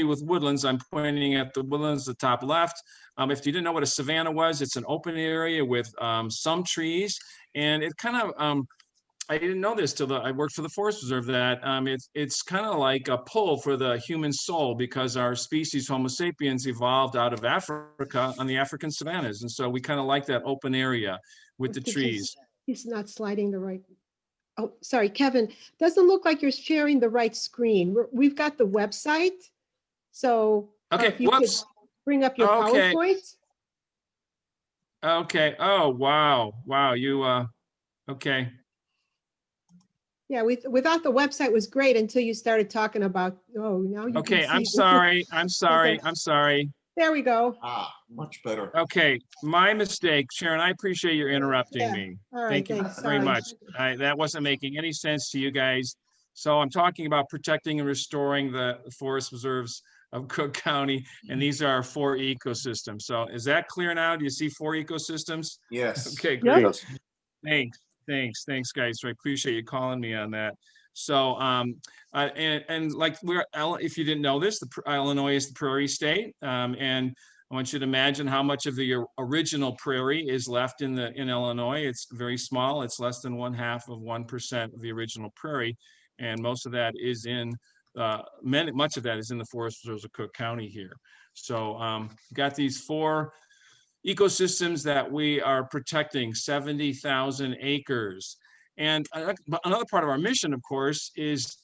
with woodlands, I'm pointing at the woodlands, the top left. If you didn't know what a savanna was, it's an open area with some trees, and it kind of, I didn't know this till I worked for the Forest Reserve, that it's kind of like a pull for the human soul, because our species Homo sapiens evolved out of Africa on the African savannas, and so we kind of like that open area with the trees. He's not sliding the right. Oh, sorry, Kevin. Doesn't look like you're sharing the right screen. We've got the website, so Okay, if you whoops. could bring up your Okay. PowerPoint. Okay. Oh, wow. Wow. You, okay. Yeah, without the website was great until you started talking about, oh, now you Okay. can see. I'm sorry. I'm sorry. Okay. I'm sorry. There we go. Ah, much better. Okay. My mistake. Sharon, I appreciate you interrupting Yeah. me. All right, Thank you thanks. very Sorry. much. That wasn't making any sense to you guys. So I'm talking about protecting and restoring the forest reserves of Cook County, and these are our 4 ecosystems. So is that clear now? Do you see 4 ecosystems? Yes. Okay, great. Yes. Thanks, guys. I appreciate you calling me on that. So, and like if you didn't know this, Illinois is the prairie state, and I want you to imagine how much of the original prairie is left in Illinois. It's very small. It's less than 0.5% of the original prairie, and most of that is in much of that is in the forest reserves of Cook County here. So, got these 4 ecosystems that we are protecting, 70,000 acres. And another part of our mission, of course, is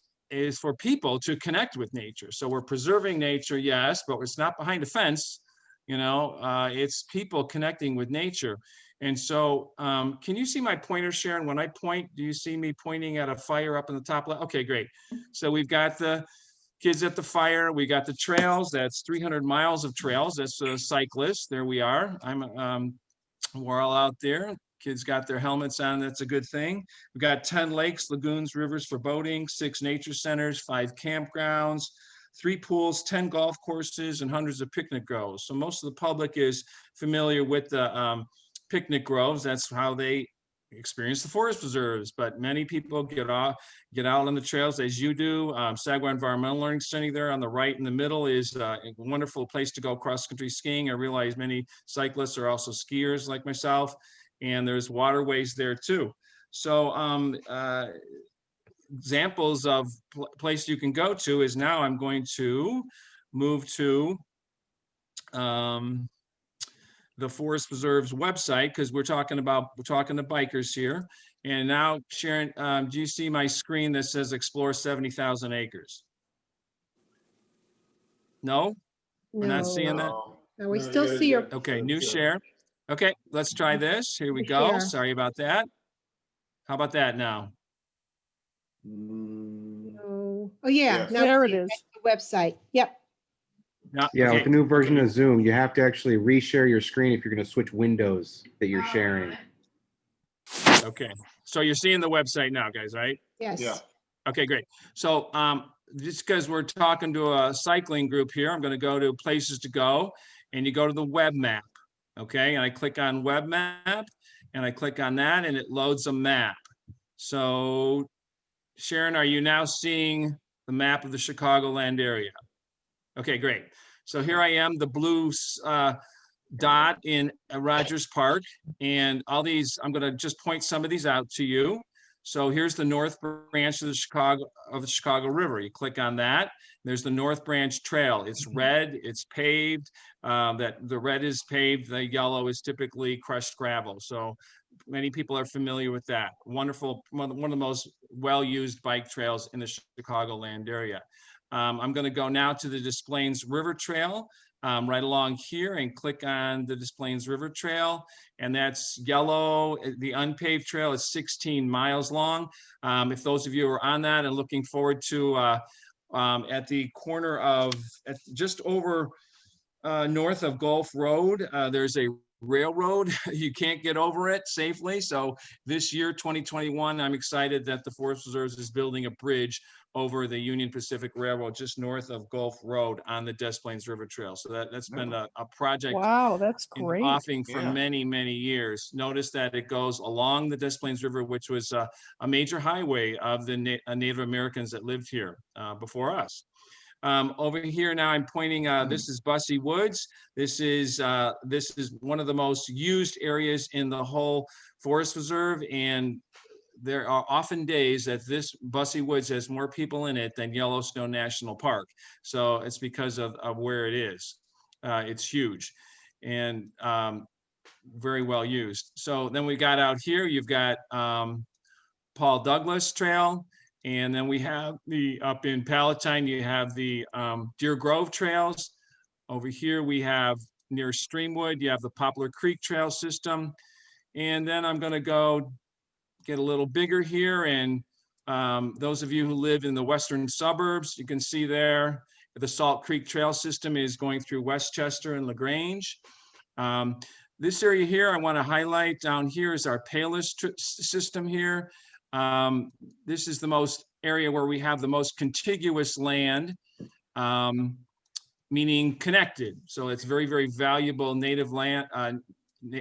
for people to connect with nature. So we're preserving nature, yes, but it's not behind a fence. It's people connecting with nature. And so can you see my pointer, Sharon? When I point, do you see me pointing at a fire up in the top left? Okay, great. So we've got the kids at the fire. We got the trails. That's 300 miles of trails. That's cyclists. There we are. We're all out there. Kids got their helmets on. That's a good thing. We got 10 lakes, lagoons, rivers for boating, 6 nature centers, 5 campgrounds, 3 pools, 10 golf courses, and hundreds of picnic groves. So most of the public is familiar with the picnic groves. That's how they experience the forest reserves, but many people get out on the trails as you do. Sagwa Environmental Learning Center there on the right in the middle is a wonderful place to go cross-country skiing. I realize many cyclists are also skiers like myself, and there's waterways there too. So examples of place you can go to is now I'm going to move to the Forest Preserve's website, because we're talking to bikers here. And now, Sharon, do you see my screen that says Explore 70,000 Acres? No? We're not seeing that? No, we still see your. Okay, new share. Okay, let's try this. Here we go. Share. Sorry about that. How about that now? No. Oh, yeah. Yes. Now There we it see is. the website. Yep. No, Yeah, okay. with the new version of Zoom, you have to actually reshare your screen if you're going to switch windows that you're sharing. Okay, so you're seeing the website now, guys, right? Yes. Yeah. Okay, great. So just because we're talking to a cycling group here, I'm going to go to places to go, and you go to the web map. Okay, and I click on web map, and I click on that, and it loads a map. So Sharon, are you now seeing the map of the Chicagoland area? Okay, great. So here I am, the blue dot in Rogers Park, and all these, I'm going to just point some of these out to you. So here's the North Branch of the Chicago River. You click on that. There's the North Branch Trail. It's red, it's paved. That the red is paved, the yellow is typically crushed gravel. So many people are familiar with that. Wonderful, one of the most well-used bike trails in the Chicagoland area. I'm going to go now to the Des Plaines River Trail. Right along here and click on the Des Plaines River Trail, and that's yellow. The unpaved trail is 16 miles long. If those of you are on that and looking forward to at the corner of just over north of Gulf Road, there's a railroad. You can't get over it safely. So this year, 2021, I'm excited that the Forest Reserves is building a bridge over the Union Pacific Railroad just north of Gulf Road on the Des Plaines River Trail. So that's been a project Wow, that's in great. offing for Yeah. many, many years. Notice that it goes along the Des Plaines River, which was a major highway of the Native Americans that lived here before us. Over here now, I'm pointing. This is Bussey Woods. This is one of the most used areas in the whole forest reserve, and there are often days that this Bussey Woods has more people in it than Yellowstone National Park. So it's because of where it is. It's huge and very well used. So then we got out here, you've got Paul Douglas Trail. And then we have up in Palatine, you have the Deer Grove trails. Over here, we have near Streamwood, you have the Poplar Creek Trail system. And then I'm gonna go get a little bigger here. And those of you who live in the western suburbs, you can see there, the Salt Creek Trail system is going through Westchester and LaGrange. This area here, I wanna highlight down here is our Payless system here. This is the most area where we have the most contiguous land, meaning connected. So it's very, very valuable native land,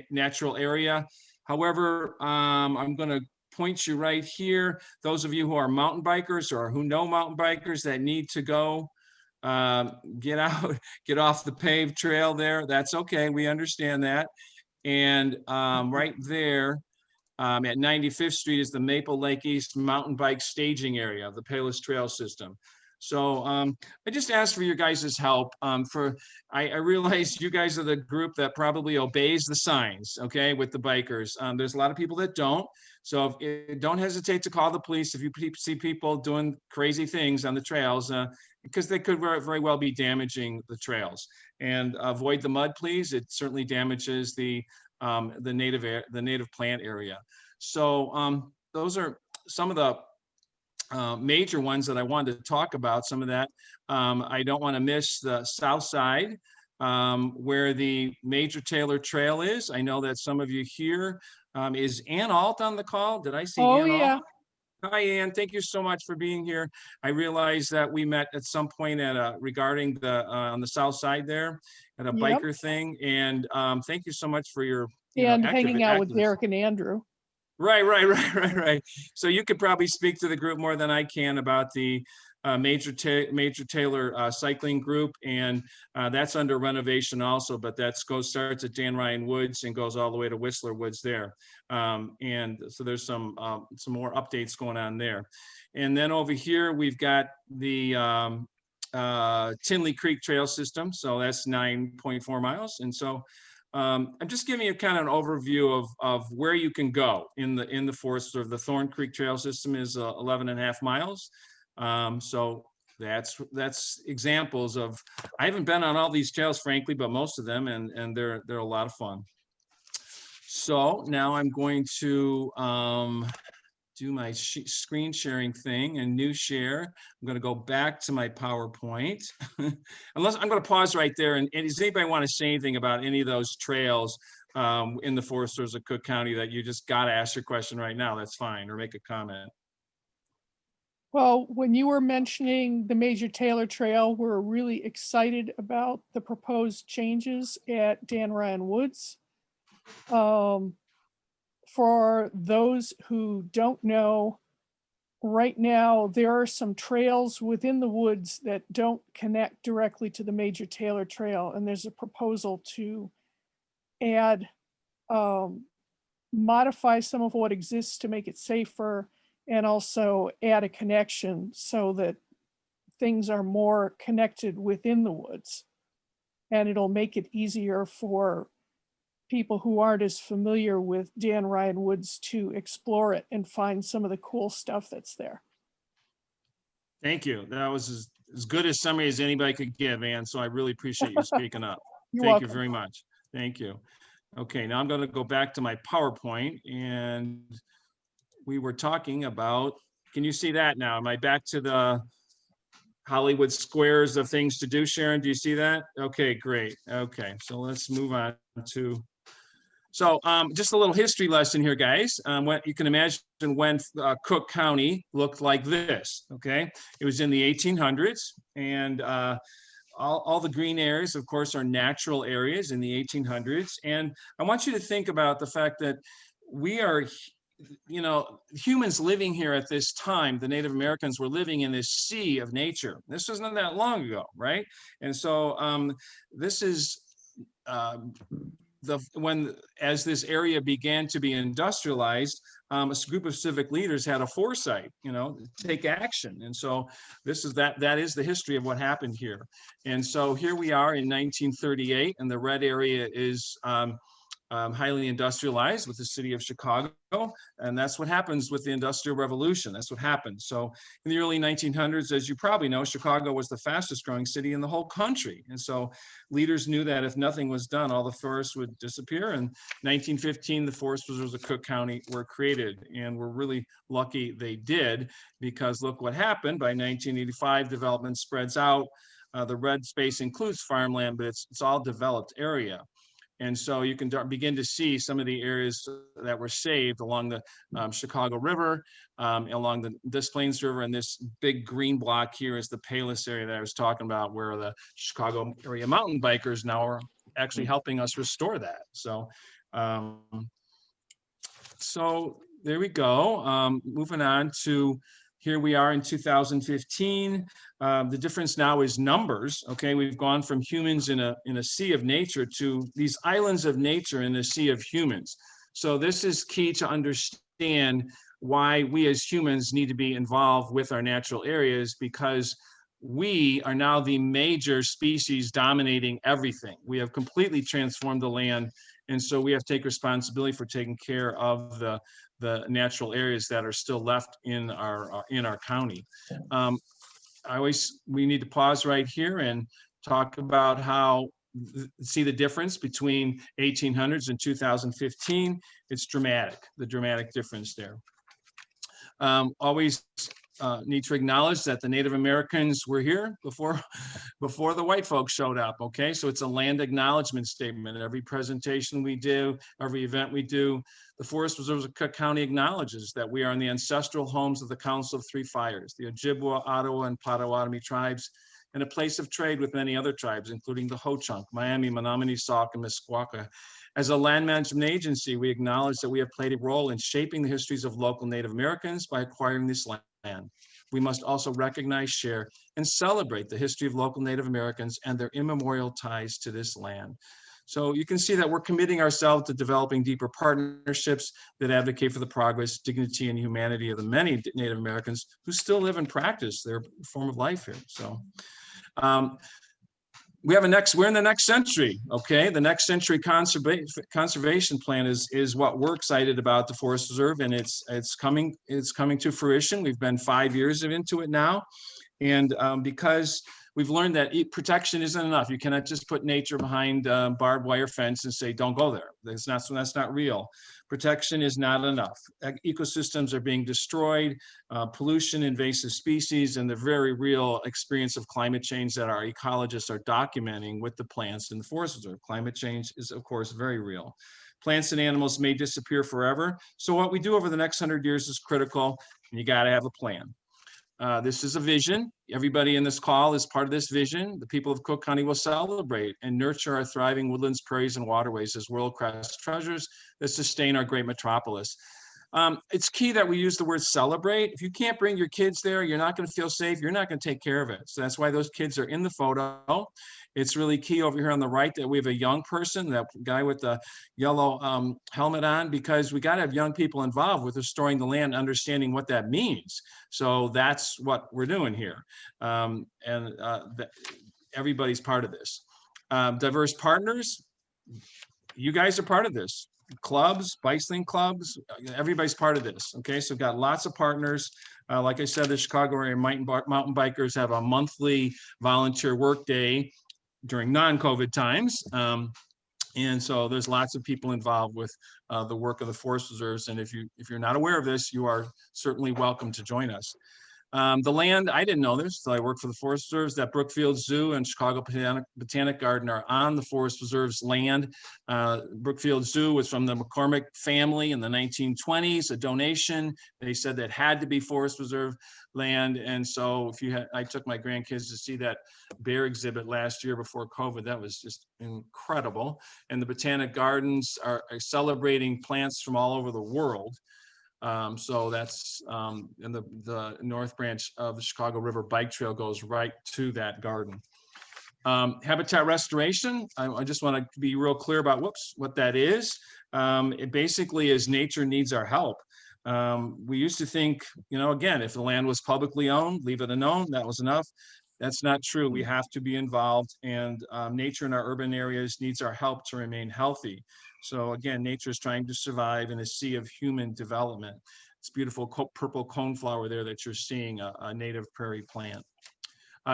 natural area. However, I'm going to point you right here. Those of you who are mountain bikers or who know mountain bikers that need to go get out, get off the paved trail there. That's okay. We understand that. And right there, at 95th Street is the Maple Lake East mountain bike staging area of the Payless Trail system. So I just asked for your guys' help. I realize you guys are the group that probably obeys the signs, okay, with the bikers. There's a lot of people that don't. So don't hesitate to call the police if you see people doing crazy things on the trails, because they could very well be damaging the trails. And avoid the mud, please. It certainly damages the native plant area. So those are some of the major ones that I wanted to talk about. Some of that, I don't want to miss the south side where the Major Taylor Trail is. I know that some of you here, is Ann Alt on the call? Did I see Ann Alt? Hi, Ann. Thank you so much for being here. I realize that we met at some point at regarding the on the south side there at a biker thing. And thank you so much for your hanging out with Derek and Andrew. Right. So you could probably speak to the group more than I can about the Major Taylor cycling group, and that's under renovation also, but that starts at Dan Ryan Woods and goes all the way to Whistler Woods there. And so there's some more updates going on there. And then over here, we've got the Tinley Creek Trail system. So that's 9.4 miles. And so I'm just giving you kind of an overview of where you can go in the forest. Or the Thorn Creek Trail system is 11.5 miles. So that's examples of. I haven't been on all these trails, frankly, but most of them, and they're a lot of fun. So now I'm going to do my screen sharing thing and new share. I'm going to go back to my PowerPoint. Unless I'm going to pause right there. And does anybody want to say anything about any of those trails in the forest reserves of Cook County that you just got to ask your question right now? That's fine, or make a comment. Well, when you were mentioning the Major Taylor Trail, we're really excited about the proposed changes at Dan Ryan Woods. For those who don't know, right now, there are some trails within the woods that don't connect directly to the Major Taylor Trail. And there's a proposal to add, modify some of what exists to make it safer, and also add a connection so that things are more connected within the woods. And it'll make it easier for people who aren't as familiar with Dan Ryan Woods to explore it and find some of the cool stuff that's there. Thank you. That was as good a summary as anybody could give, Ann. So I really appreciate you speaking up. Thank you very much. Thank you. Okay, now I'm going to go back to my PowerPoint, and we were talking about, can you see that now? Am I back to the Hollywood squares of things to do, Sharon? Do you see that? Okay, great. Okay, so let's move on to, so just a little history lesson here, guys. What you can imagine when Cook County looked like this, okay? It was in the 1800s, and all the green areas, of course, are natural areas in the 1800s. And I want you to think about the fact that we are you know, humans living here at this time, the Native Americans were living in this sea of nature. This wasn't that long ago, right? And so this is when, as this area began to be industrialized, a group of civic leaders had a foresight, you know, take action. And so this is that is the history of what happened here. And so here we are in 1938, and the red area is highly industrialized with the city of Chicago. And that's what happens with the Industrial Revolution. That's what happened. So in the early 1900s, as you probably know, Chicago was the fastest growing city in the whole country. And so leaders knew that if nothing was done, all the forests would disappear. And 1915, the Forest Preserves of Cook County were created. And we're really lucky they did, because look what happened. By 1985, development spreads out. The red space includes farmland, but it's all developed area. And so you can begin to see some of the areas that were saved along the Chicago River, along the Des Plaines River, and this big green block here is the Payless Area that I was talking about, where the Chicago area mountain bikers now are actually helping us restore that. So, so there we go. Moving on to here we are in 2015. The difference now is numbers. Okay, we've gone from humans in a sea of nature to these islands of nature in a sea of humans. So this is key to understand why we as humans need to be involved with our natural areas, because we are now the major species dominating everything. We have completely transformed the land, and so we have to take responsibility for taking care of the natural areas that are still left in our county. We need to pause right here and talk about how see the difference between 1800s and 2015. It's dramatic, the dramatic difference there. Always need to acknowledge that the Native Americans were here before the white folks showed up. Okay, so it's a land acknowledgement statement. Every presentation we do, every event we do, the Forest Preserves of Cook County acknowledges that we are in the ancestral homes of the Council of Three Fires, the Ojibwa, Ottawa, and Potawatomi tribes, and a place of trade with many other tribes, including the Ho-Chunk, Miami, Menominee, Sauk, and Meskwaka. As a land management agency, we acknowledge that we have played a role in shaping the histories of local Native Americans by acquiring this land. We must also recognize, share, and celebrate the history of local Native Americans and their immemorial ties to this land. So you can see that we're committing ourselves to developing deeper partnerships that advocate for the progress, dignity, and humanity of the many Native Americans who still live and practice their form of life here. So we're in the next century, okay? The next century conservation plan is what we're excited about, the Forest Reserve, and it's coming to fruition. We've been 5 years into it now. And because we've learned that protection isn't enough. You cannot just put nature behind barbed wire fence and say, don't go there. That's not real. Protection is not enough. Ecosystems are being destroyed, pollution, invasive species, and the very real experience of climate change that our ecologists are documenting with the plants in the Forest Reserve. Climate change is, of course, very real. Plants and animals may disappear forever. So what we do over the next 100 years is critical, and you got to have a plan. This is a vision. Everybody in this call is part of this vision. The people of Cook County will celebrate and nurture our thriving woodlands, prairies, and waterways as world-class treasures that sustain our great metropolis. It's key that we use the word celebrate. If you can't bring your kids there, you're not going to feel safe. You're not going to take care of it. So that's why those kids are in the photo. It's really key over here on the right that we have a young person, that guy with the yellow helmet on, because we got to have young people involved with restoring the land, understanding what that means. So that's what we're doing here. Everybody's part of this. Diverse partners, you guys are part of this. Clubs, bicycling clubs, everybody's part of this. Okay, so we've got lots of partners. Like I said, the Chicago area mountain bikers have a monthly volunteer work day during non-COVID times. And so there's lots of people involved with the work of the Forest Reserves. And if you're not aware of this, you are certainly welcome to join us. The land, I didn't know this, so I work for the Forest Reserves, that Brookfield Zoo and Chicago Botanic Garden are on the Forest Reserve's land. Brookfield Zoo was from the McCormick family in the 1920s, a donation. They said that had to be Forest Reserve land. And so I took my grandkids to see that bear exhibit last year before COVID. That was just incredible. And the Botanic Gardens are celebrating plants from all over the world. So that's and the North Branch of the Chicago River Bike Trail goes right to that garden. Habitat restoration, I just want to be real clear about what that is. It basically is nature needs our help. We used to think, again, if the land was publicly owned, leave it alone, that was enough. That's not true. We have to be involved, and nature in our urban areas needs our help to remain healthy. So again, nature is trying to survive in a sea of human development. It's beautiful purple coneflower there that you're seeing, a native prairie plant.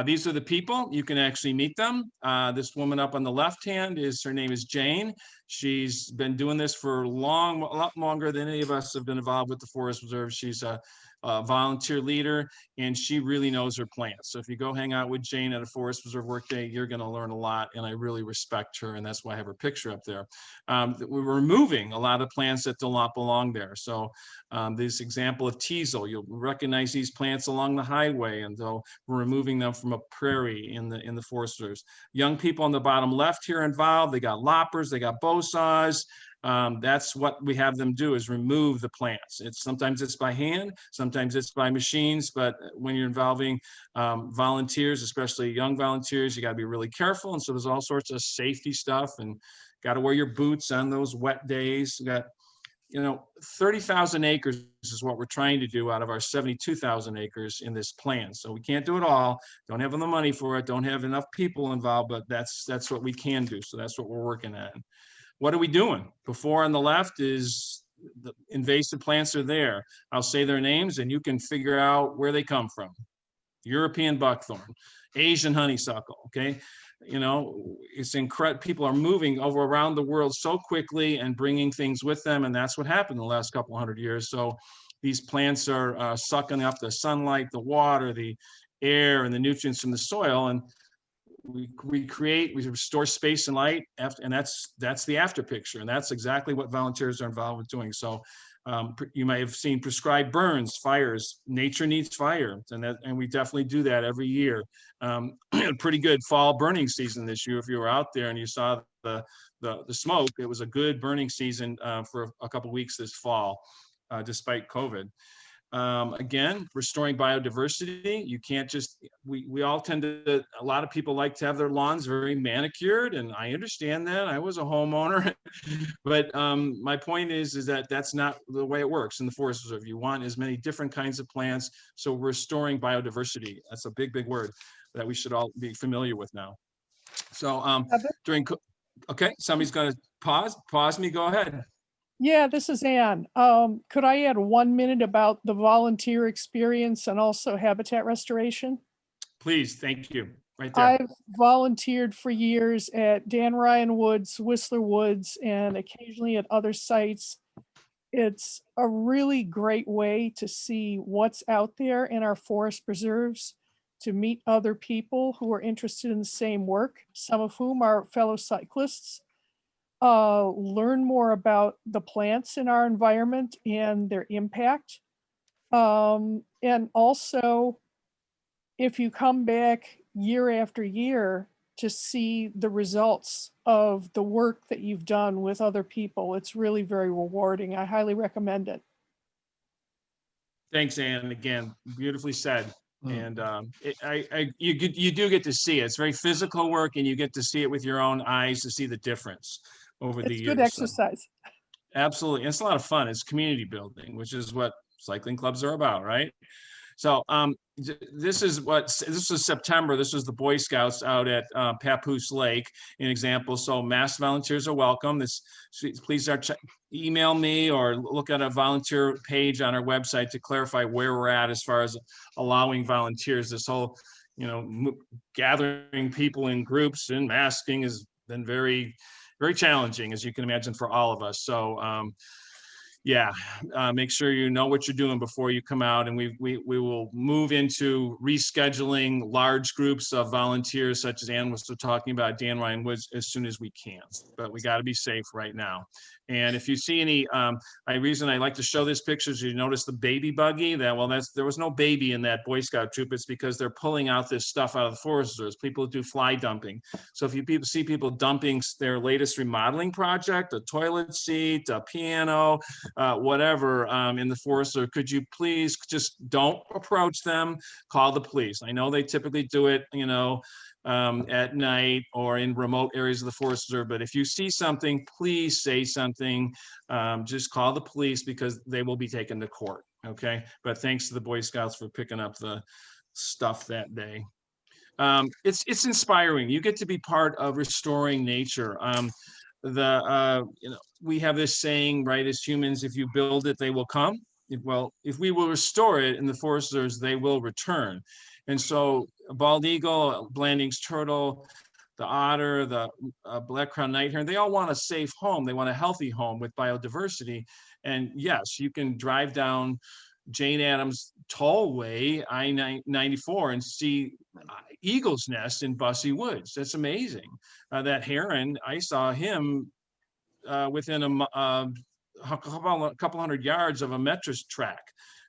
These are the people. You can actually meet them. This woman up on the left hand her name is Jane. She's been doing this for a lot longer than any of us have been involved with the Forest Reserve. She's a volunteer leader, and she really knows her plants. So if you go hang out with Jane at a Forest Reserve workday, you're going to learn a lot, and I really respect her, and that's why I have her picture up there. We're removing a lot of plants that do not belong there. So this example of teasel, you'll recognize these plants along the highway, and we're removing them from a prairie in the Forest Reserves. Young people on the bottom left here involved. They got loppers, they got bow saws. That's what we have them do, is remove the plants. Sometimes it's by hand, sometimes it's by machines, but when you're involving volunteers, especially young volunteers, you got to be really careful. And so there's all sorts of safety stuff, and got to wear your boots on those wet days. We got 30,000 acres is what we're trying to do out of our 72,000 acres in this plan. So we can't do it all, don't have the money for it, don't have enough people involved, but that's what we can do. So that's what we're working on. What are we doing? Before on the left is the invasive plants are there. I'll say their names and you can figure out where they come from. European buckthorn, Asian honeysuckle, okay? It's incredible. People are moving over around the world so quickly and bringing things with them. And that's what happened in the last couple hundred years. So these plants are sucking up the sunlight, the water, the air, and the nutrients from the soil. And we restore space and light after, and that's the after picture. And that's exactly what volunteers are involved with doing. So you might have seen prescribed burns, fires. Nature needs fire, and we definitely do that every year. Pretty good fall burning season this year. If you were out there and you saw the smoke, it was a good burning season for a couple of weeks this fall, despite COVID. Again, restoring biodiversity. You can't just, we all tend to, a lot of people like to have their lawns very manicured, and I understand that. I was a homeowner, but my point is that that's not the way it works in the Forest Reserve. You want as many different kinds of plants. So restoring biodiversity, that's a big, big word that we should all be familiar with now. So okay, somebody's going to pause me, go ahead. Yeah, this is Ann. Could I add 1 minute about the volunteer experience and also habitat restoration? Please, thank you. Right there. I've volunteered for years at Dan Ryan Woods, Whistler Woods, and occasionally at other sites. It's a really great way to see what's out there in our forest preserves, to meet other people who are interested in the same work, some of whom are fellow cyclists. Learn more about the plants in our environment and their impact. And also, if you come back year after year to see the results of the work that you've done with other people, it's really very rewarding. I highly recommend it. Thanks, Ann. Again, beautifully said. And you do get to see it. It's very physical work, and you get to see it with your own eyes to see the difference over the years. It's good exercise. So, absolutely. It's a lot of fun. It's community building, which is what cycling clubs are about, right? So this is September. This was the Boy Scouts out at Papoose Lake, an example. So mass volunteers are welcome. Please email me or look at a volunteer page on our website to clarify where we're at as far as allowing volunteers. This whole, gathering people in groups and masking has been very, very challenging, as you can imagine, for all of us. So make sure you know what you're doing before you come out, and we will move into rescheduling large groups of volunteers, such as Ann was talking about, Dan Ryan Woods, as soon as we can. But we got to be safe right now. And if you see any, reason I like to show this picture is you notice the baby buggy. There was no baby in that Boy Scout troop. It's because they're pulling out this stuff out of the forest reserves. People do fly dumping. So if you see people dumping their latest remodeling project, a toilet seat, a piano, whatever in the forest, or could you please just don't approach them, call the police. I know they typically do it, at night or in remote areas of the Forest Reserve, but if you see something, please say something. Just call the police because they will be taken to court, okay? But thanks to the Boy Scouts for picking up the stuff that day. It's inspiring. You get to be part of restoring nature. We have this saying, right, as humans, if you build it, they will come. Well, if we will restore it in the forest reserves, they will return. And so bald eagle, Blanding's turtle, the otter, the black-crowned night heron, they all want a safe home. They want a healthy home with biodiversity. And yes, you can drive down Jane Addams Tollway, I-94, and see eagle's nest in Bussey Woods. That's amazing. That heron, I saw him within a couple hundred yards of a Metris track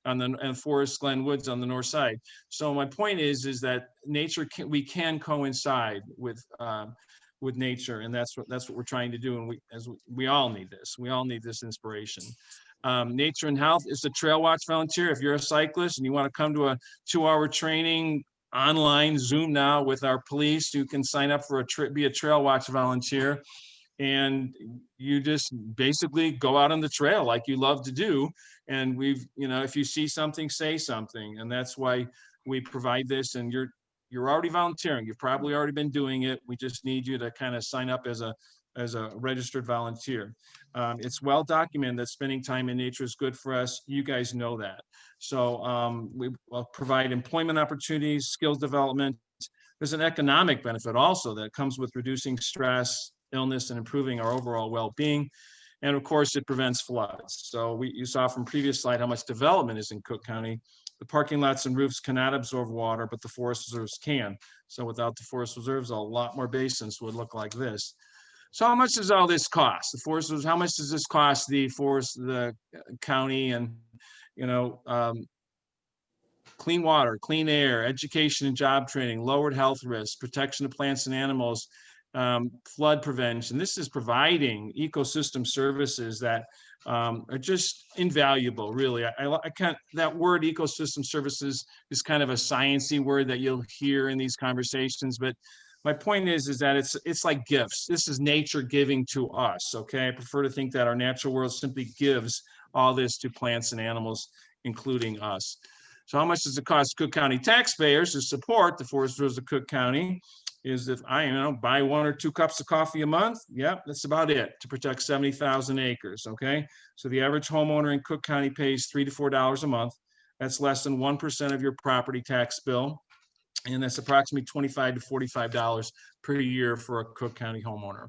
on the and Forest Glen Woods on the north side. So my point is that nature we can coincide with nature, and that's what we're trying to do. And we all need this. We all need this inspiration. Nature and Health is a Trail Watch volunteer. If you're a cyclist and you want to come to a 2-hour training online, Zoom now with our police, you can sign up for be a Trail Watch volunteer. And you just basically go out on the trail like you love to do. And if you see something, say something. And that's why we provide this. And you're already volunteering. You've probably already been doing it. We just need you to kind of sign up as a registered volunteer. It's well documented that spending time in nature is good for us. You guys know that. So we will provide employment opportunities, skills development. There's an economic benefit also that comes with reducing stress, illness, and improving our overall well-being. And of course, it prevents floods. So you saw from previous slide how much development is in Cook County. The parking lots and roofs cannot absorb water, but the forest reserves can. So without the forest reserves, a lot more basins would look like this. So how much does all this cost? The forest reserves, how much does this cost the county? And clean water, clean air, education and job training, lowered health risks, protection of plants and animals, flood prevention. This is providing ecosystem services that are just invaluable, really. I can't, that word ecosystem services is kind of a sciencey word that you'll hear in these conversations, but my point is that it's like gifts. This is nature giving to us, okay? I prefer to think that our natural world simply gives all this to plants and animals, including us. So how much does it cost Cook County taxpayers to support the forest reserves of Cook County? Is if I buy 1 or 2 cups of coffee a month, yep, that's about it to protect 70,000 acres, okay? So the average homeowner in Cook County pays $3 to $4 a month. That's less than 1% of your property tax bill. And that's approximately $25 to $45 per year for a Cook County homeowner.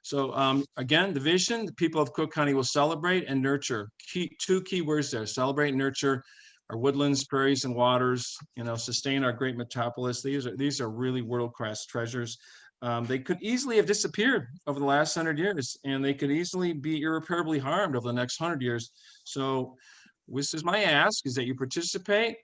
So again, the vision, the people of Cook County will celebrate and nurture. Two key words there, celebrate and nurture our woodlands, prairies, and waters, sustain our great metropolis. These are really world-class treasures. They could easily have disappeared over the last 100 years, and they could easily be irreparably harmed over the next 100 years. So this is my ask, is that you participate,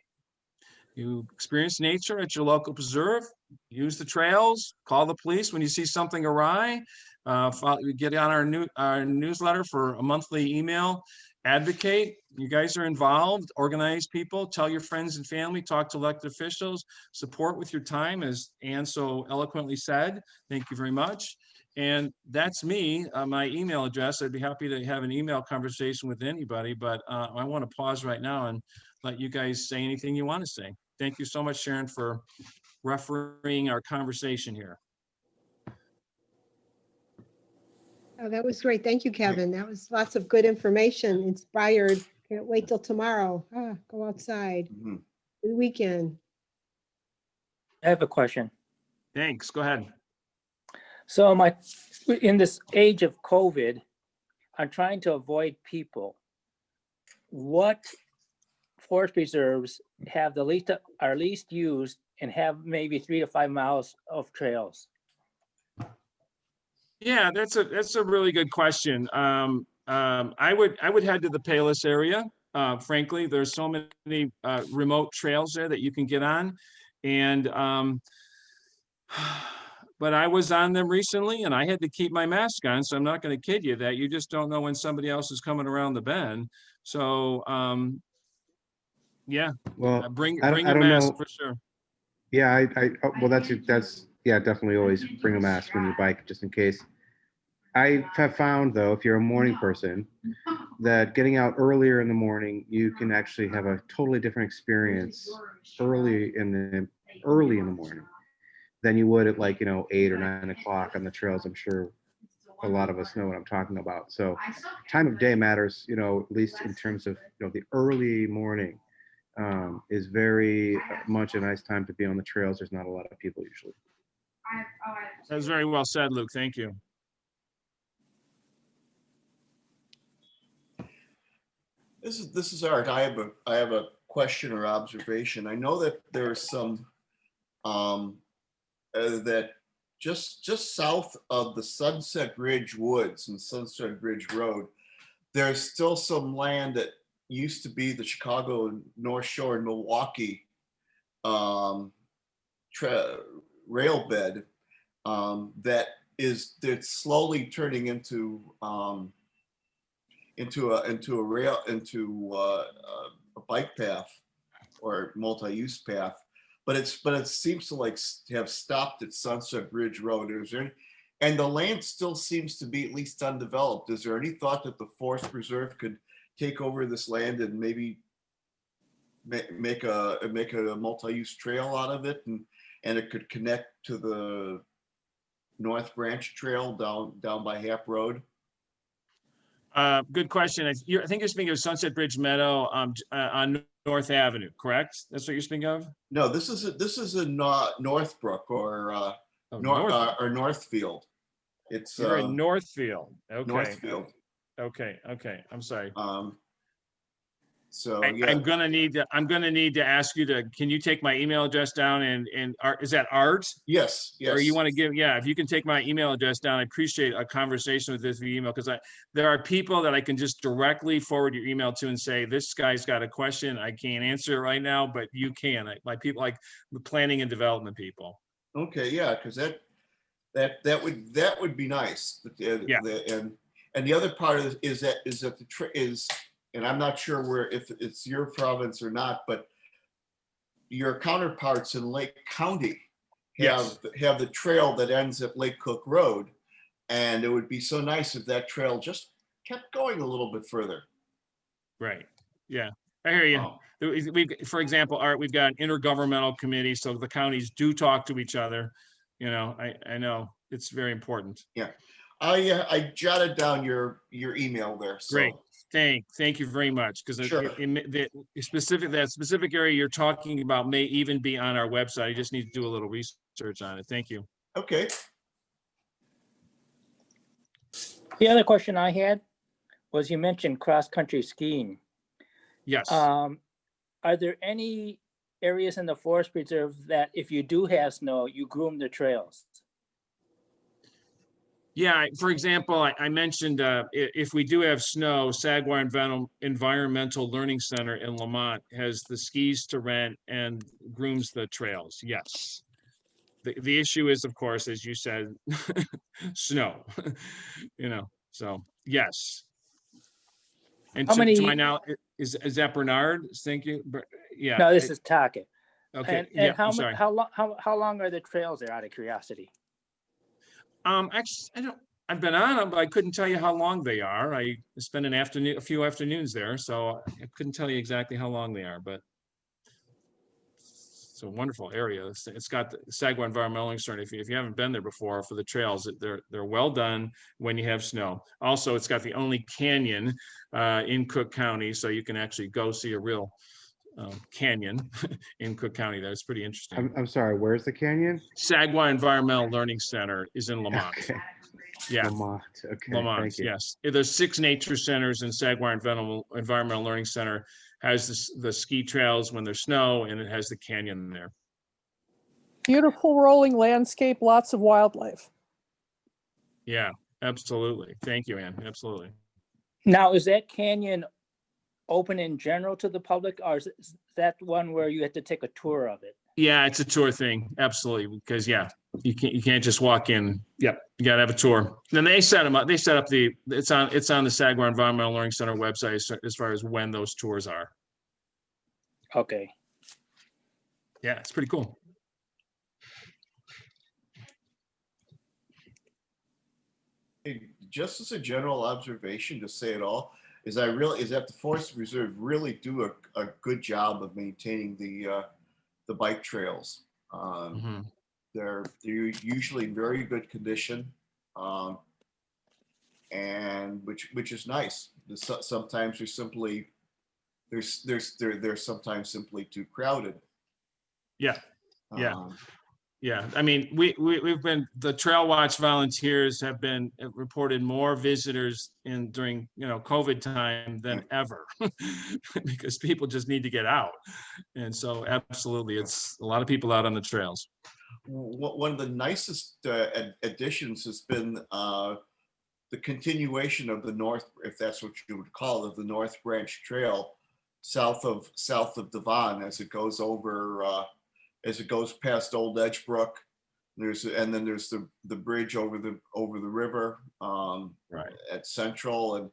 you experience nature at your local preserve, use the trails, call the police when you see something awry, get on our newsletter for a monthly email, advocate. You guys are involved, organize people, tell your friends and family, talk to elected officials, support with your time, as Ann so eloquently said. Thank you very much. And that's me, my email address. I'd be happy to have an email conversation with anybody, but I want to pause right now and let you guys say anything you want to say. Thank you so much, Sharon, for refereeing our conversation here. Oh, that was great. Thank you, Kevin. That was lots of good information, inspired. Can't wait till tomorrow. Go outside. Good weekend. I have a question. Thanks. Go ahead. So in this age of COVID, I'm trying to avoid people. What forest reserves have are least used and have maybe 3 to 5 miles of trails? Yeah, that's a really good question. I would head to the Payless area. Frankly, there's so many remote trails there that you can get on, and but I was on them recently and I had to keep my mask on. So I'm not going to kid you that you just don't know when somebody else is coming around the bend. So, yeah, Well, bring I a don't mask know. for sure. Yeah, oh, well, yeah, definitely always bring a mask when you bike, just in case. I have found, though, if you're a morning person, that getting out earlier in the morning, you can actually have a totally different experience early in the morning than you would at, like, 8 or 9 o'clock on the trails. I'm sure a lot of us know what I'm talking about. So time of day matters, at least in terms of, the early morning is very much a nice time to be on the trails. There's not a lot of people usually. That was very well said, Luke. Thank you. This is Art. I have a question or observation. I know that there's some that just south of the Sunset Ridge Woods and Sunset Ridge Road, there's still some land that used to be the Chicago North Shore and Milwaukee rail bed that's slowly turning into a bike path or multi-use path, but it seems to have stopped at Sunset Ridge Road. And the land still seems to be at least undeveloped. Is there any thought that the Forest Preserve could take over this land and maybe make a multi-use trail out of it, and it could connect to the North Branch Trail down by Hap Road? Good question. I think you're speaking of Sunset Bridge Meadow on North Avenue, correct? That's what you're speaking of? No, this is a Northbrook or Northfield. It's You're in Northfield. Okay. Northfield. Okay. I'm sorry. So I'm gonna need to ask you can you take my email address down and is that Art? Yes. Or you want to give, if you can take my email address down, I appreciate a conversation with this via email, because there are people that I can just directly forward your email to and say, this guy's got a question. I can't answer it right now, but you can. Like people like the planning and development people. Okay, yeah, because that would be nice. Yeah. And the other part is that and I'm not sure if it's your province or not, but your counterparts in Lake County have the trail that ends at Lake Cook Road, and it would be so nice if that trail just kept going a little bit further. Right. Yeah, I hear you. For example, Art, we've got an intergovernmental committee, so the counties do talk to each other. I know it's very important. Yeah, I jotted down your email there. So. Great. Thank you very much, because Sure. that specific area you're talking about may even be on our website. I just need to do a little research on it. Thank you. Okay. The other question I had was, you mentioned cross-country skiing. Yes. Are there any areas in the Forest Preserve that if you do have snow, you groom the trails? Yeah, for example, I mentioned if we do have snow, Sagwa Environmental Learning Center in Lamont has the skis to rent and grooms the trails. Yes. The issue is, of course, as you said, snow, so yes. And How many? to my now, is that Bernard? Thank you. Yeah. No, this is Taka. Okay. And I'm sorry. how long are the trails there, out of curiosity? Actually, I've been on them, but I couldn't tell you how long they are. I spent a few afternoons there, so I couldn't tell you exactly how long they are, but it's a wonderful area. It's got the Sagwa Environmental Learning Center. If you haven't been there before for the trails, they're well done when you have snow. Also, it's got the only canyon in Cook County, so you can actually go see a real canyon in Cook County. That's pretty interesting. I'm sorry, where's the canyon? Sagwa Environmental Learning Center is in Lamont. Okay. Yeah. Lamont. Okay. Lamont, Thank you. yes. There's 6 nature centers, and Sagwa Environmental Learning Center has the ski trails when there's snow, and it has the canyon there. Beautiful rolling landscape, lots of wildlife. Yeah, absolutely. Thank you, Ann. Absolutely. Now, is that canyon open in general to the public, or is that one where you have to take a tour of it? Yeah, it's a tour thing. Absolutely. Because You can't just walk in. Yep, you gotta have a tour. Then they set them up. They set up it's on the Sagamore Environmental Learning Center website as far as when those tours are. Okay. Yeah, it's pretty cool. Just as a general observation, to say it all, is that the Forest Reserve really do a good job of maintaining the bike trails. Mhm. They're usually in very good condition, and which is nice. Sometimes they're sometimes simply too crowded. Yeah. Yeah. Um, Yeah, I mean, the Trail Watch volunteers have been reported more visitors during, COVID time than ever because people just need to get out. And so absolutely, it's a lot of people out on the trails. One of the nicest additions has been the continuation of the north, if that's what you would call it, the North Branch Trail south of Devon as it goes over. As it goes past Old Edgebrook, there's the bridge over the river Right. at Central and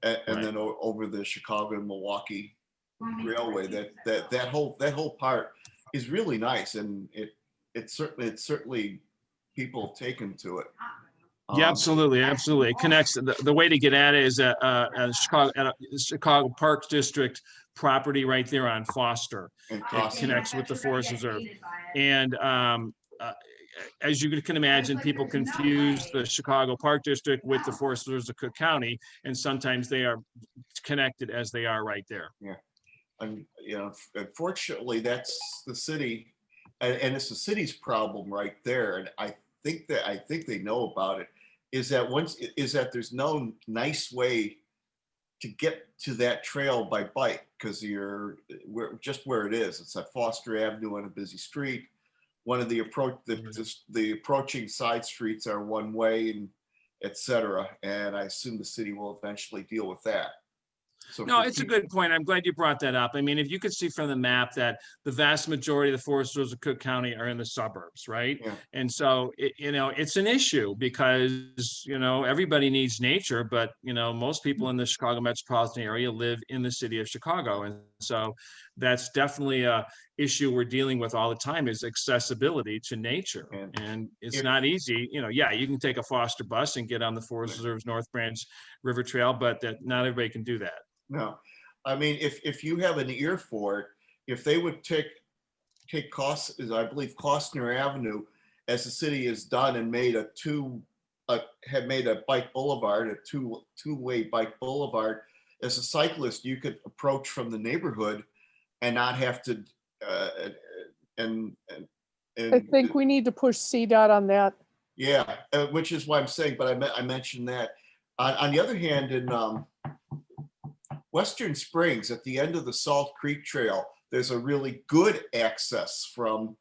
Right. then over the Chicago and Milwaukee Railway. That whole part is really nice, and it's certainly people have taken to it. Yeah, absolutely, absolutely. It connects. The way to get at it is at Chicago Park District property right there on Foster. And It connects with the Forest Reserve, and as you can imagine, people confuse the Chicago Park District with the Forest Reserves of Cook County, and sometimes they are connected as they are right there. Yeah, and unfortunately, that's the city, and it's the city's problem right there. And I think they know about it. Is that there's no nice way to get to that trail by bike because just where it is. It's at Foster Avenue on a busy street. One of the approaching side streets are one way, and etc. And I assume the city will eventually deal with that. So No, it's a good point. I'm glad you brought that up. I mean, if you could see from the map that the vast majority of the Forest Reserves of Cook County are in the suburbs, right? Yeah. And so, it's an issue because, everybody needs nature, but, most people in the Chicago metropolitan area live in the city of Chicago. And so that's definitely a issue we're dealing with all the time is accessibility to nature. And it's not easy. You can take a Foster bus and get on the Forest Reserve's North Branch River Trail, but not everybody can do that. No, I mean, if you have an ear for it, if they would take I believe Costner Avenue, as the city has done, and made a bike boulevard, a two-way bike boulevard, as a cyclist, you could approach from the neighborhood and not have to. And I think we need to push CDOT on that. Yeah, which is why I'm saying, but I mentioned that. On the other hand, in Western Springs, at the end of the Salt Creek Trail, there's a really good access from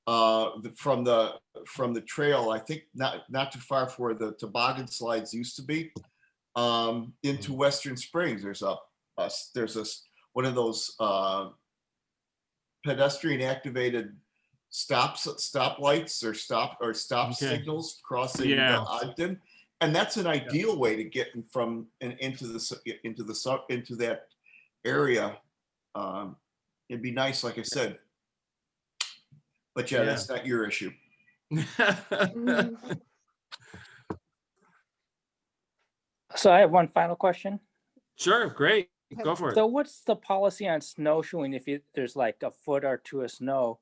the trail. I think not too far from where the toboggan slides used to be, into Western Springs. There's one of those pedestrian activated stoplights or stop signals crossing Ogden. And that's an ideal way to get into that area. It'd be nice, like I said. But that's not your issue. So I have one final question. Sure, great. Go for it. So what's the policy on snowshoeing if there's like a foot or two of snow?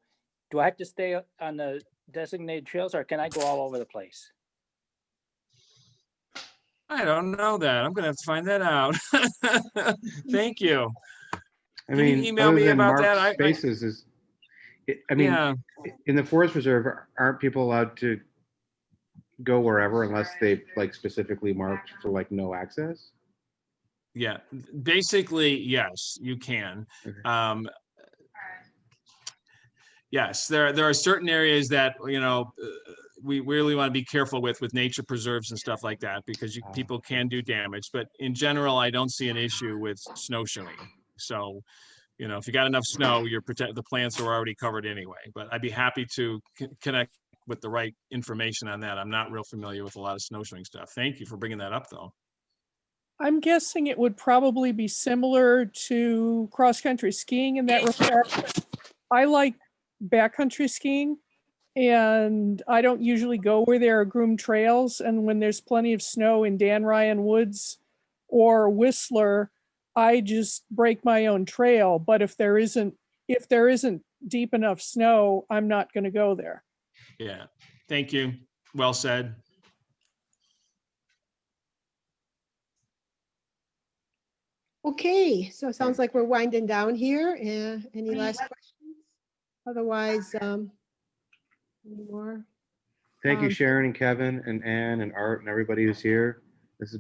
Do I have to stay on the designated trails or can I go all over the place? I don't know that. I'm going to have to find that out. Thank you. I Can you mean, email other me than about that? marked spaces in the Forest Reserve, aren't people allowed to go wherever unless they specifically marked for no access? Yeah, basically, yes, you can. Okay. Yes, there are certain areas that, we really want to be careful with nature preserves and stuff like that, because people can do damage. But in general, I don't see an issue with snowshoeing. So, if you got enough snow, the plants are already covered anyway. But I'd be happy to connect with the right information on that. I'm not real familiar with a lot of snowshoeing stuff. Thank you for bringing that up, though. I'm guessing it would probably be similar to cross-country skiing in that respect. I like backcountry skiing, and I don't usually go where there are groomed trails. And when there's plenty of snow in Dan Ryan Woods or Whistler, I just break my own trail. But if there isn't deep enough snow, I'm not going to go there. Yeah, thank you. Well said. Okay, so it sounds like we're winding down here. Any last questions? Otherwise, any more? Thank you, Um, Sharon and Kevin and Ann and Art and everybody who's here. This has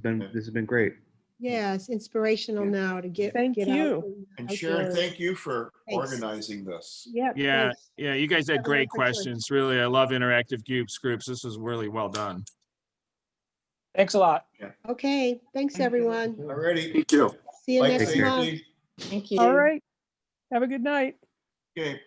been great. Yeah, it's inspirational Yeah. now to get Thank out you. And Sharon, outdoors. thank you for Thanks. organizing this. Yeah. Yeah, thanks. yeah, you guys had Have a great good choice. questions. Really, I love interactive groups. This was really well done. Thanks a lot. Okay, thanks, everyone. Alrighty. Thank you. See you Bike next Take care. month. safety. Thank you. All right. Have a good night. Okay.